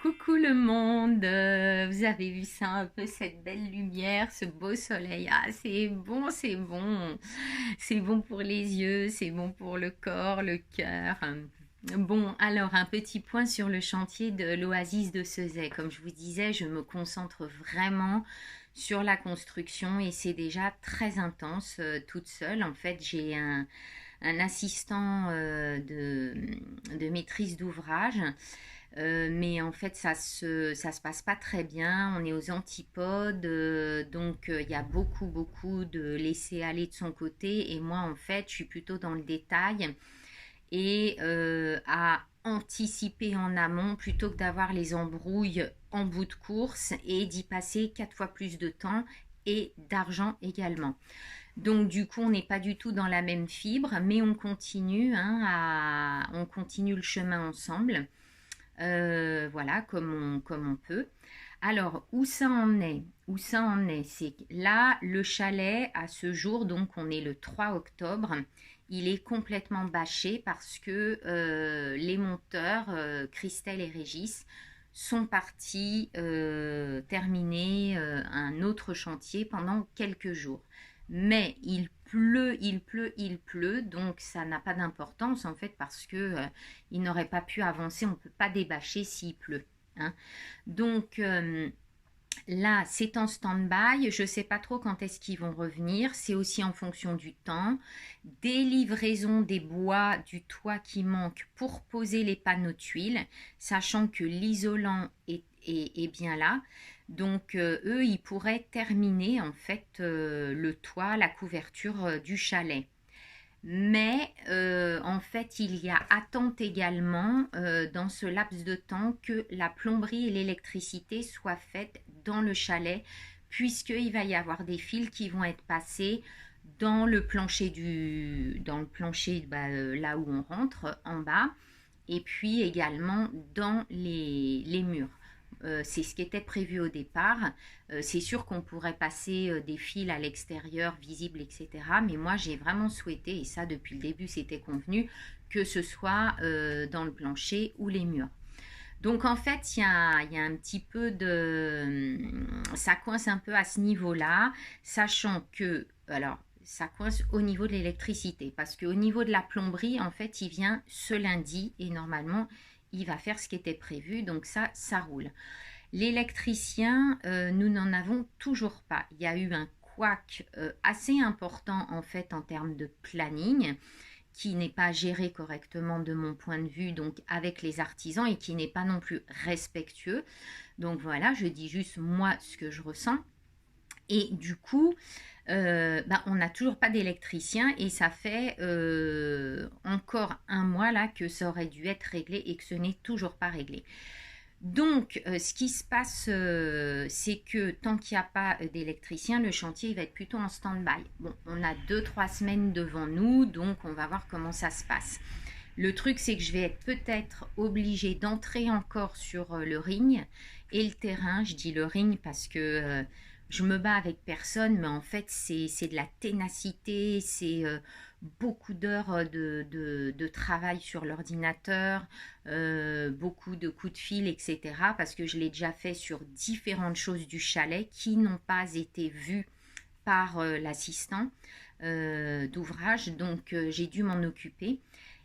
Coucou le monde, vous avez vu ça un peu, cette belle lumière, ce beau soleil. Ah, c'est bon, c'est bon. C'est bon pour les yeux, c'est bon pour le corps, le cœur. Bon, alors un petit point sur le chantier de l'Oasis de Sezay. Comme je vous disais, je me concentre vraiment sur la construction et c'est déjà très intense toute seule. En fait, j'ai un assistant de maîtrise d'ouvrage. Mais en fait, ça se passe pas très bien. On est aux antipodes, donc il y a beaucoup de laisser aller de son côté. Et moi, en fait, je suis plutôt dans le détail et à anticiper en amont plutôt que d'avoir les embrouilles en bout de course et d'y passer 4 fois plus de temps et d'argent également. Donc du coup, on n'est pas du tout dans la même fibre, mais on continue, on continue le chemin ensemble. Voilà, comme on peut. Alors, où ça en est? Où ça en est? C'est que là, le chalet, à ce jour, donc on est le 3 octobre, il est complètement bâché parce que les monteurs, Christelle et Régis, sont partis terminer un autre chantier pendant quelques jours. Mais il pleut, donc ça n'a pas d'importance en fait parce que il n'aurait pas pu avancer, on ne peut pas débâcher s'il pleut. Hein. Donc là, c'est en stand-by. Je ne sais pas trop quand est-ce qu'ils vont revenir. C'est aussi en fonction du temps. Des livraisons des bois du toit qui manquent pour poser les panneaux de tuiles, sachant que l'isolant est bien là. Donc, eux, ils pourraient terminer en fait le toit, la couverture du chalet. Mais en fait, il y a attente également dans ce laps de temps que la plomberie et l'électricité soient faites dans le chalet, puisqu'il va y avoir des fils qui vont être passés dans le plancher là où on rentre en bas, et puis également dans les murs. C'est ce qui était prévu au départ. C'est sûr qu'on pourrait passer des fils à l'extérieur, visibles, etc. Mais moi, j'ai vraiment souhaité, et ça depuis le début, c'était convenu, que ce soit dans le plancher ou les murs. Donc en fait, il y a un petit peu de... Ça coince un peu à ce niveau-là, sachant que... Alors, ça coince au niveau de l'électricité, parce qu'au niveau de la plomberie, en fait, il vient ce lundi, et normalement, il va faire ce qui était prévu, donc ça roule. L'électricien, nous n'en avons toujours pas. Il y a eu un couac assez important en fait en termes de planning qui n'est pas géré correctement de mon point de vue, donc avec les artisans et qui n'est pas non plus respectueux. Donc voilà, je dis juste moi ce que je ressens. Et du coup, on n'a toujours pas d'électricien et ça fait encore un mois là que ça aurait dû être réglé et que ce n'est toujours pas réglé. Donc, ce qui se passe, c'est que tant qu'il n'y a pas d'électricien, le chantier il va être plutôt en stand-by. Bon, on a 2-3 semaines devant nous, donc on va voir comment ça se passe. Le truc, c'est que je vais être peut-être obligée d'entrer encore sur le ring et le terrain. Je dis le ring parce que je me bats avec personne, mais en fait, c'est de la ténacité, c'est beaucoup d'heures de travail sur l'ordinateur, beaucoup de coups de fil, etc. Parce que je l'ai déjà fait sur différentes choses du chalet qui n'ont pas été vues par l'assistant d'ouvrage. Donc, j'ai dû m'en occuper.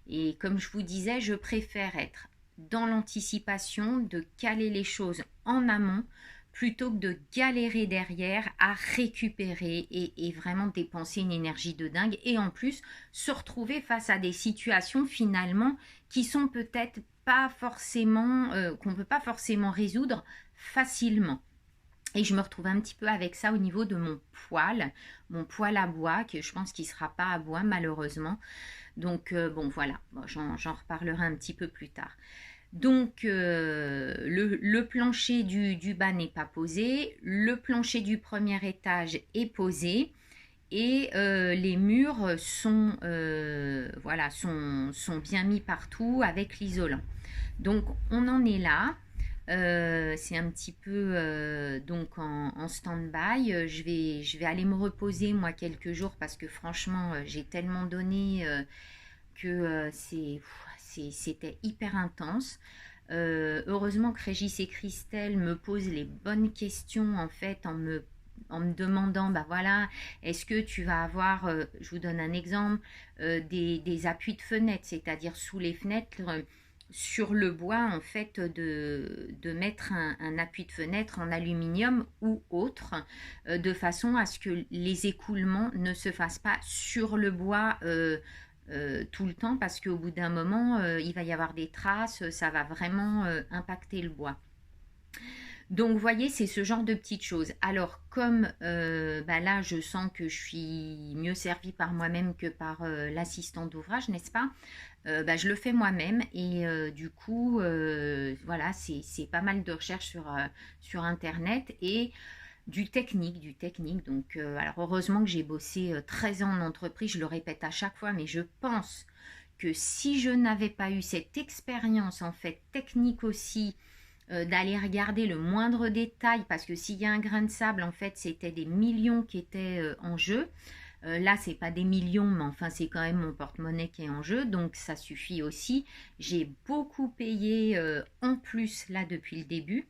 Et comme je vous disais, je préfère être dans l'anticipation, de caler les choses en amont, plutôt que de galérer derrière à récupérer et vraiment dépenser une énergie de dingue et en plus se retrouver face à des situations finalement qui sont peut-être pas forcément, qu'on ne peut pas forcément résoudre facilement. Et je me retrouve un petit peu avec ça au niveau de mon poêle à bois, que je pense qu'il ne sera pas à bois malheureusement. Donc bon voilà, bon, j'en reparlerai un petit peu plus tard. Donc le plancher du bas n'est pas posé, le plancher du premier étage est posé et les murs sont bien mis partout avec l'isolant. Donc on en est là. C'est un petit peu donc en stand-by. Je vais aller me reposer moi quelques jours parce que franchement j'ai tellement donné que c'était hyper intense. Heureusement que Régis et Christelle me posent les bonnes questions en fait en me demandant, bah voilà, est-ce que tu vas avoir, je vous donne un exemple, des appuis de fenêtre, c'est-à-dire sous les fenêtres, sur le bois, en fait, de mettre un appui de fenêtre en aluminium ou autre, de façon à ce que les écoulements ne se fassent pas sur le bois tout le temps, parce qu'au bout d'un moment, il va y avoir des traces, ça va vraiment impacter le bois. Donc, vous voyez, c'est ce genre de petites choses. Alors, comme bah là, je sens que je suis mieux servie par moi-même que par l'assistant d'ouvrage, n'est-ce pas? Bah, je le fais moi-même et du coup, voilà, c'est pas mal de recherches sur Internet et du technique. Donc, alors heureusement que j'ai bossé 13 ans en entreprise, je le répète à chaque fois, mais je pense que si je n'avais pas eu cette expérience en fait technique aussi, d'aller regarder le moindre détail, parce que s'il y a un grain de sable, en fait, c'était des millions qui étaient en jeu. Là, c'est pas des millions, mais enfin, c'est quand même mon porte-monnaie qui est en jeu, donc ça suffit aussi. J'ai beaucoup payé en plus là depuis le début.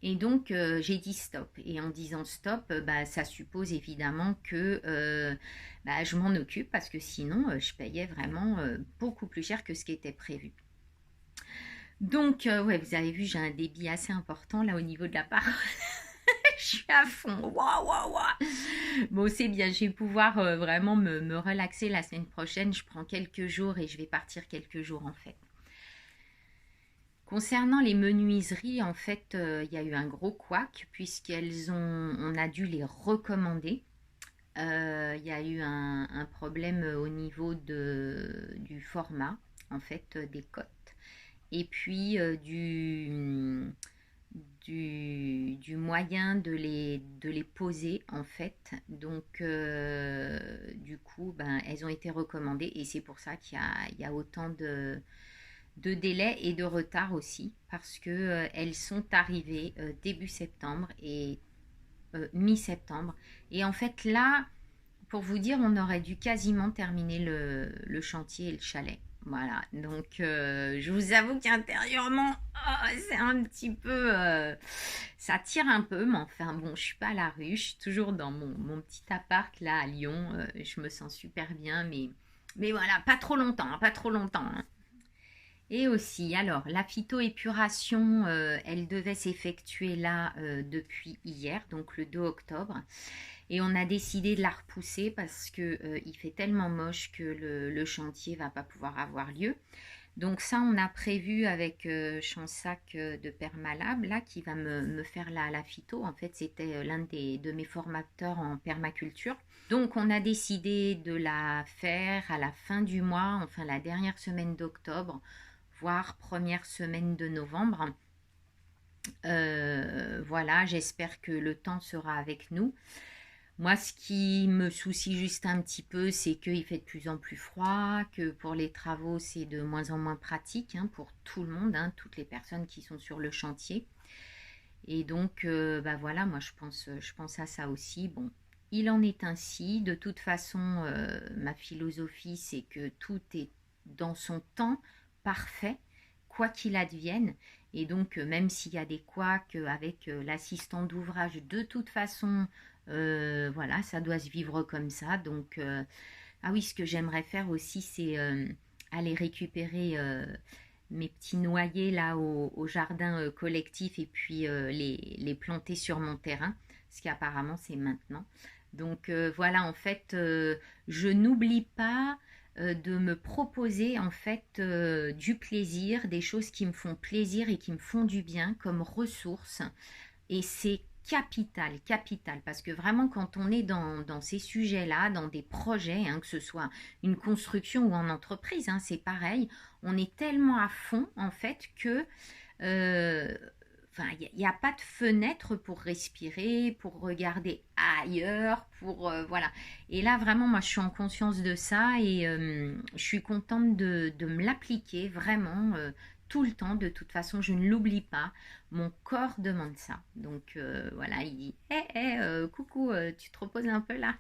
Et donc, j'ai dit stop. Et en disant stop, bah, ça suppose évidemment que bah, je m'en occupe parce que sinon, je payais vraiment beaucoup plus cher que ce qui était prévu. Donc, ouais, vous avez vu, j'ai un débit assez important là au niveau de la parole. Je suis à fond. Waouh, waouh, waouh. Bon, c'est bien. Je vais pouvoir vraiment me relaxer la semaine prochaine. Je prends quelques jours et je vais partir quelques jours en fait. Concernant les menuiseries, en fait, il y a eu un gros couac on a dû les recommander. Il y a eu un problème au niveau du format, en fait, des cotes. Et puis du moyen de les poser en fait. Donc du coup, ben, elles ont été recommandées et c'est pour ça il y a autant de délais et de retard aussi parce que elles sont arrivées début septembre et mi-septembre. Et en fait là, pour vous dire, on aurait dû quasiment terminer le chantier et le chalet. Voilà, donc je vous avoue qu'intérieurement, oh, c'est un petit peu... ça tire un peu, mais enfin bon, je suis pas à la rue, je suis toujours dans mon petit appart là à Lyon, je me sens super bien, mais voilà, pas trop longtemps, hein, pas trop longtemps. Hein. Et aussi, alors, la phytoépuration, elle devait s'effectuer là depuis hier, donc le 2 octobre. Et on a décidé de la repousser parce que il fait tellement moche que le chantier va pas pouvoir avoir lieu. Donc ça, on a prévu avec Chansac de Permalab, là, qui va me faire la phyto. En fait, c'était de mes formateurs en permaculture. Donc on a décidé de la faire à la fin du mois, enfin la dernière semaine d'octobre, voire première semaine de novembre. Voilà, j'espère que le temps sera avec nous. Moi, ce qui me soucie juste un petit peu, c'est qu'il fait de plus en plus froid, que pour les travaux, c'est de moins en moins pratique hein, pour tout le monde, hein, toutes les personnes qui sont sur le chantier. Et donc, bah voilà, moi, je pense à ça aussi. Bon, il en est ainsi. De toute façon, ma philosophie, c'est que tout est dans son temps parfait, quoi qu'il advienne. Et donc, même s'il y a des couacs avec l'assistant d'ouvrage, de toute façon, voilà, ça doit se vivre comme ça. Donc, ah oui, ce que j'aimerais faire aussi, c'est aller récupérer mes petits noyers là au jardin collectif et puis les planter sur mon terrain, ce qui apparemment c'est maintenant. Donc voilà, en fait, je n'oublie pas de me proposer en fait du plaisir, des choses qui me font plaisir et qui me font du bien comme ressources. Et c'est capital, capital, parce que vraiment quand on est dans ces sujets-là, dans des projets, hein, que ce soit une construction ou en entreprise, hein, c'est pareil, on est tellement à fond en fait que enfin, il n'y a pas de fenêtre pour respirer, pour regarder ailleurs, pour voilà. Et là, vraiment, moi, je suis en conscience de ça et je suis contente de me l'appliquer vraiment tout le temps. De toute façon, je ne l'oublie pas. Mon corps demande ça. Donc voilà, il dit, hé, coucou, tu te reposes un peu là.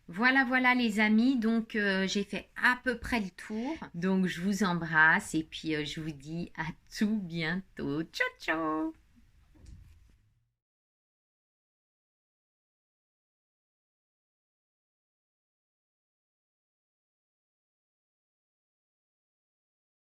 Voilà, voilà les amis, donc j'ai fait à peu près le tour. Donc je vous embrasse et puis je vous dis à tout bientôt. Ciao, ciao!